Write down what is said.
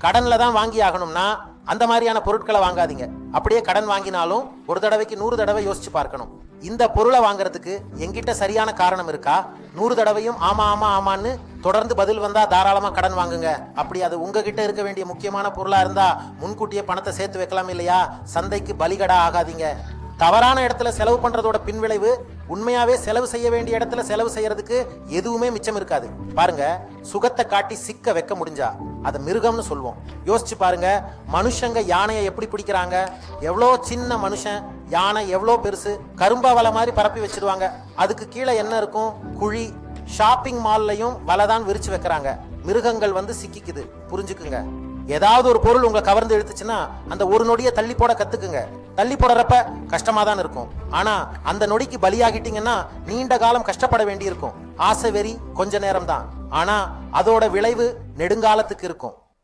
கடன்ல தான் வாங்கி ஆகணும்னா அந்த மாதிரியான பொருட்களை வாங்காதீங்க. அப்படியே கடன் வாங்கினாலும் ஒரு தடவைக்கு 100 தடவை யோசிச்சு பார்க்கணும். இந்த பொருளை வாங்குறதுக்கு என்கிட்ட சரியான காரணம் இருக்கா? 100 தடவையும் ஆமா ஆமா ஆமான்னு தொடர்ந்து பதில் வந்தா தாராளமா கடன் வாங்குங்க. அப்படி அது உங்ககிட்ட இருக்க வேண்டிய முக்கியமான பொருளா இருந்தா முன்கூட்டியே பணத்தை சேர்த்து வைக்கலாம் இல்லையா? சந்தைக்கு பலிகடா ஆகாதீங்க. தவறான இடத்துல செலவு பண்றதோட பின்விளைவு உண்மையாவே செலவு செய்ய வேண்டிய இடத்துல செலவு செய்யறதுக்கு எதுவுமே மிச்சம் இருக்காது. பாருங்க, சுகத்தை காட்டி சிக்க வைக்க முடிஞ்சா அதை மிருகம்னு சொல்லுவோம். யோசிச்சு பாருங்க, மனுஷங்க யானையை எப்படி பிடிக்கிறாங்க? எவ்வளோ சின்ன மனுஷன், யானை எவ்வளோ பெருசு, கரும்பா வலை மாதிரி பரப்பி வச்சிருவாங்க. அதுக்கு கீழே என்ன இருக்கும்? குழி. ஷாப்பிங் மால்லையும் வலை தான் விரிச்சு வைக்கிறாங்க. மிருகங்கள் வந்து சிக்கிக்குது. புரிஞ்சுக்குங்க. ஏதாவது ஒரு பொருள் உங்களை கவர்ந்து இழுத்துச்சுன்னா அந்த ஒரு நொடியை தள்ளி போட கத்துக்குங்க. தள்ளி போடுறப்ப கஷ்டமா தான் இருக்கும். ஆனா அந்த நொடிக்கு பலியாகிட்டீங்கன்னா நீண்ட காலம் கஷ்டப்பட வேண்டி இருக்கும். ஆசை வெறி கொஞ்ச நேரம் தான், ஆனா அதோட விளைவு நெடுங்காலத்துக்கு இருக்கும்.